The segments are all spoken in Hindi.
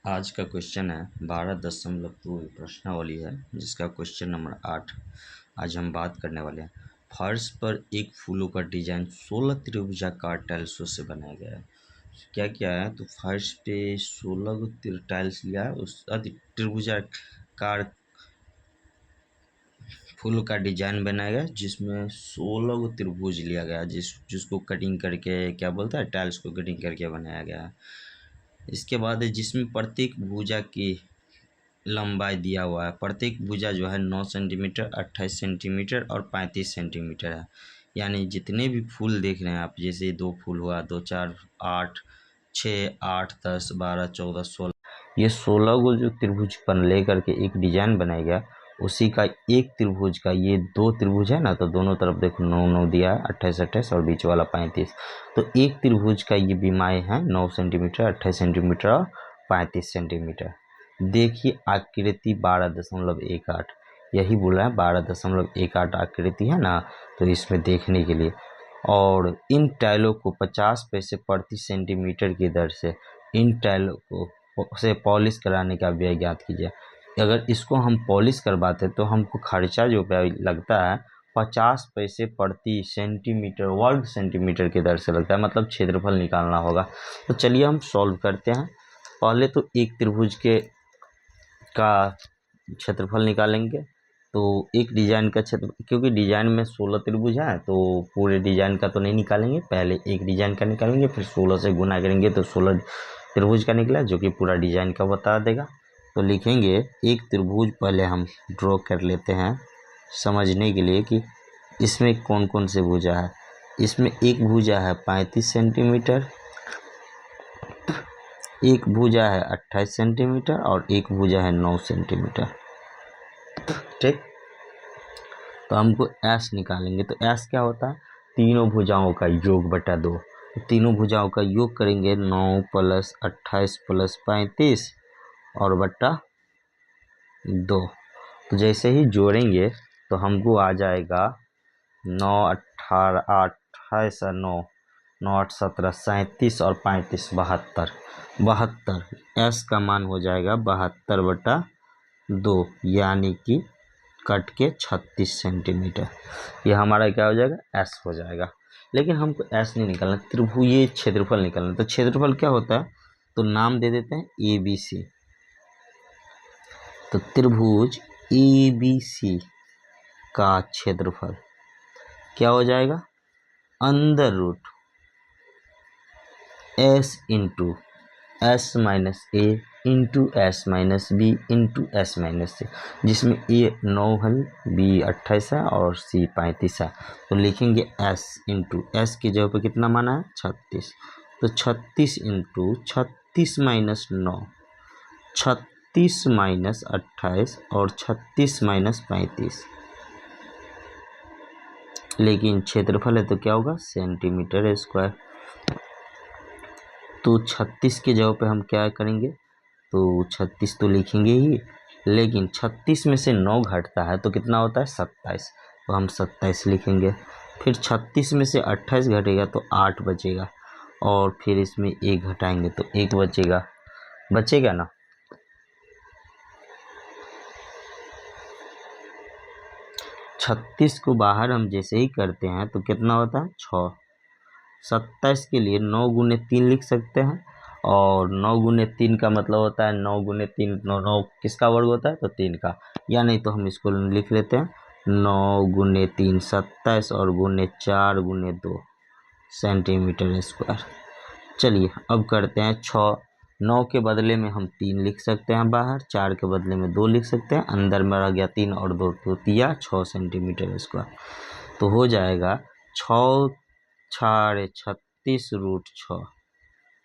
आज का क्वेश्चन है 12.2 प्रश्नावली है जिसका क्वेश्चन नंबर 8 आज हम बात करने वाले हैं। फर्श पर एक फूलों का डिजाइन 16 त्रिभुजाकार टाइल्सों से बनाया गया है। क्या क्या है तो फर्श पे 16 टाइल्स लिया है, उस त्रिभुजाकार फूल का डिजाइन बनाया गया जिसमें 16 त्रिभुज लिया गया जिसको कटिंग करके क्या बोलता है टाइल्स को कटिंग करके बनाया गया है। इसके बाद जिसमें प्रत्येक भुजा की लंबाई दिया हुआ है। प्रत्येक भुजा जो है 9 सेंटीमीटर, 28 सेंटीमीटर और 35 सेंटीमीटर है। यानी जितने भी फूल देख रहे हैं आप, जैसे 2 फूल हुआ, 2 4 8 6 8 10 12 14 16, ये 16 को जो त्रिभुज पर लेकर के एक डिजाइन बनाया गया, उसी का एक त्रिभुज का ये 2 त्रिभुज है ना, तो दोनों तरफ देखो 9 9 दिया है, 28 28 और बीच वाला 35। तो एक त्रिभुज का ये बीमाएँ हैं 9 सेंटीमीटर, 28 सेंटीमीटर और 35 सेंटीमीटर। देखिए आकृति 12.18, यही बोला है 12.18 आकृति है ना, तो इसमें देखने के लिए। और इन टाइलों को 50 पैसे प्रति सेंटीमीटर की दर से इन टाइलों को से पॉलिश कराने का व्यय ज्ञात कीजिए। अगर इसको हम पॉलिश करवाते तो हमको खर्चा जो लगता है 50 पैसे प्रति सेंटीमीटर वर्ग सेंटीमीटर की दर से लगता है, मतलब क्षेत्रफल निकालना होगा। तो चलिए हम सॉल्व करते हैं। पहले तो एक त्रिभुज के का क्षेत्रफल निकालेंगे। तो एक डिजाइन का क्षेत्र, क्योंकि डिजाइन में 16 त्रिभुज है तो पूरे डिजाइन का तो नहीं निकालेंगे, पहले एक डिजाइन का निकालेंगे, फिर 16 से गुना करेंगे तो 16 त्रिभुज का निकला जो कि पूरा डिजाइन का बता देगा। तो लिखेंगे एक त्रिभुज, पहले हम ड्रॉ कर लेते हैं समझने के लिए कि इसमें कौन कौन से भुजा है। इसमें एक भुजा है 35 सेंटीमीटर, एक भुजा है 28 सेंटीमीटर और एक भुजा है 9 सेंटीमीटर। ठीक, तो हमको एस निकालेंगे। तो एस क्या होता है, तीनों भुजाओं का योग बटा 2। तो तीनों भुजाओं का योग करेंगे 9 + 28 + 35 और बटा 2। तो जैसे ही जोड़ेंगे तो हमको आ जाएगा 9 18 28 और 9 9 8 17 37 और 35 72। एस का मान हो जाएगा 72/2, यानी कि कट के 36 सेंटीमीटर। ये हमारा क्या हो जाएगा, एस हो जाएगा। लेकिन हमको एस नहीं निकालना, त्रिभुज ये क्षेत्रफल निकालना। तो क्षेत्रफल क्या होता है, तो नाम दे देते हैं ABC। तो त्रिभुज ABC का क्षेत्रफल क्या हो जाएगा, under root S into S minus A into S minus B into S minus C, जिसमें A 9 है, B 28 है और C 35 है। तो लिखेंगे S इंटू S की जगह पर कितना माना है 36। तो 36 इंटू 36 माइनस 9, 36 माइनस 28 और 36 माइनस 35। लेकिन क्षेत्रफल है तो क्या होगा, सेंटीमीटर स्क्वायर। तो 36 के जगह पे हम क्या करेंगे, तो 36 तो लिखेंगे ही, लेकिन 36 में से 9 घटता है तो कितना होता है 27। तो हम 27 लिखेंगे। फिर 36 में से 28 घटेगा तो 8 बचेगा, और फिर इसमें 1 घटाएंगे तो 1 बचेगा ना। छत्तीस को बाहर हम जैसे ही करते हैं तो कितना होता है 6। 27 के लिए 9 × 3 लिख सकते हैं, और 9 × 3 का मतलब होता है 9 × 3 9 किसका वर्ग होता है, तो 3 का। या नहीं तो हम इसको लिख लेते हैं 9 × 3 27 और × 4 × 2 सेंटीमीटर स्क्वायर। चलिए अब करते हैं 6। 9 के बदले में हम 3 लिख सकते हैं बाहर, 4 के बदले में 2 लिख सकते हैं, अंदर में रह गया 3 और 2 तो 6 सेंटीमीटर स्क्वायर। तो हो जाएगा 6 × 36√6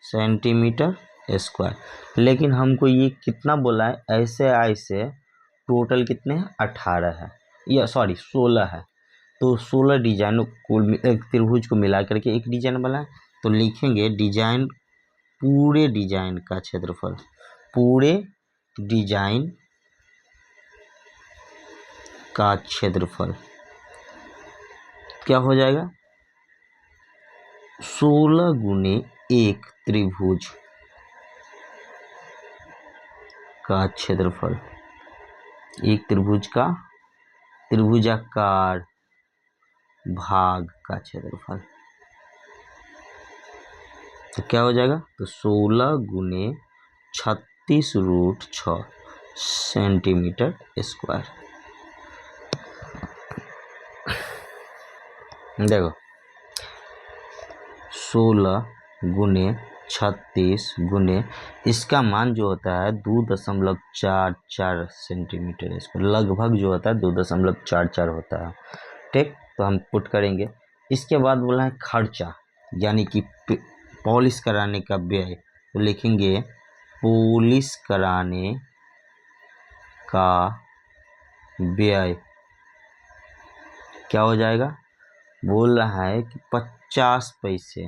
सेंटीमीटर स्क्वायर। लेकिन हमको ये कितना बोला है, ऐसे टोटल कितने हैं 18 है, या सॉरी 16 है। तो 16 डिजाइनों को एक त्रिभुज को मिला करके एक डिजाइन बना है। तो लिखेंगे डिजाइन, पूरे डिजाइन का क्षेत्रफल, पूरे डिजाइन का क्षेत्रफल क्या हो जाएगा, 16 × 1 त्रिभुज का क्षेत्रफल, एक त्रिभुज का त्रिभुजाकार भाग का क्षेत्रफल। तो क्या हो जाएगा, तो 16 गुने 36√6 सेंटीमीटर स्क्वायर। देखो 16 गुने 36 गुने इसका मान जो होता है 2.44 सेंटीमीटर स्क्वायर, लगभग जो होता है 2.44 होता है। ठीक, तो हम पुट करेंगे। इसके बाद बोला है खर्चा, यानी कि पॉलिश कराने का व्यय, तो लिखेंगे पॉलिश कराने का व्यय क्या हो जाएगा, बोल रहा है कि 50 पैसे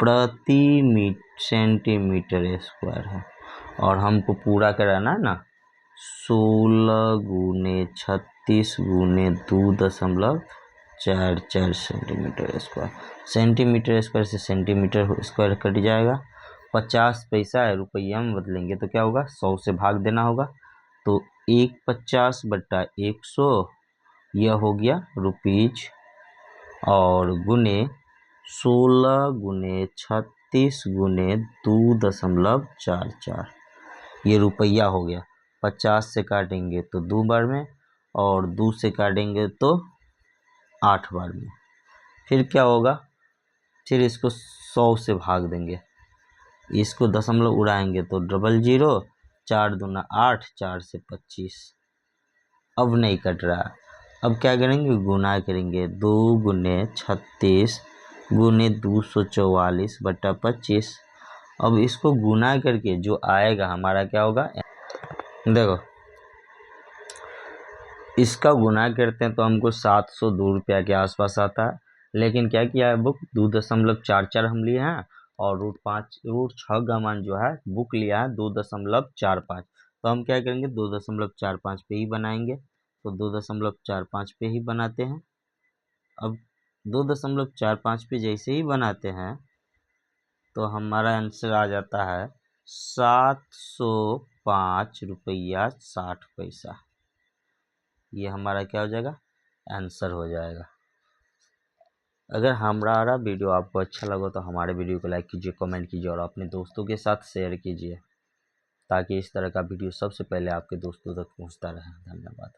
प्रति सेंटीमीटर स्क्वायर है, और हमको पूरा कराना है ना 16 गुने 36 गुने 2.44 सेंटीमीटर स्क्वायर। सेंटीमीटर स्क्वायर से सेंटीमीटर स्क्वायर कट जाएगा, 50 पैसा है रुपया में बदलेंगे तो क्या होगा, 100 से भाग देना होगा, तो 150/100 यह हो गया रुपीज, और गुने 16 गुने 36 गुने 2.44 ये रुपया हो गया। 50 से काटेंगे तो 2 बार में, और 2 से काटेंगे तो 8 बार में। फिर क्या होगा, फिर इसको 100 से भाग देंगे, इसको दशमलव उड़ाएंगे तो 00, 4 दूना 8, 4 से 25। अब नहीं कट रहा, अब क्या करेंगे, गुना करेंगे, 2 गुने 36 गुने 244/25। अब इसको गुना करके जो आएगा हमारा क्या होगा, देखो इसका गुना करते हैं तो हमको 702 रुपया के आसपास आता है, लेकिन क्या किया है बुक 2.44 हम लिए हैं, और √6 का मान जो है बुक लिया है 2.45, तो हम क्या करेंगे 2.45 पे ही बनाएंगे, तो 2.45 पे ही बनाते हैं। अब 2.45 पे जैसे ही बनाते हैं तो हमारा आंसर आ जाता है 705 रुपया 60 पैसा। ये हमारा क्या हो जाएगा, आंसर हो जाएगा। अगर हमारा वीडियो आपको अच्छा लगा तो हमारे वीडियो को लाइक कीजिए, कमेंट कीजिए और अपने दोस्तों के साथ शेयर कीजिए, ताकि इस तरह का वीडियो सबसे पहले आपके दोस्तों तक पहुंचता रहे। धन्यवाद।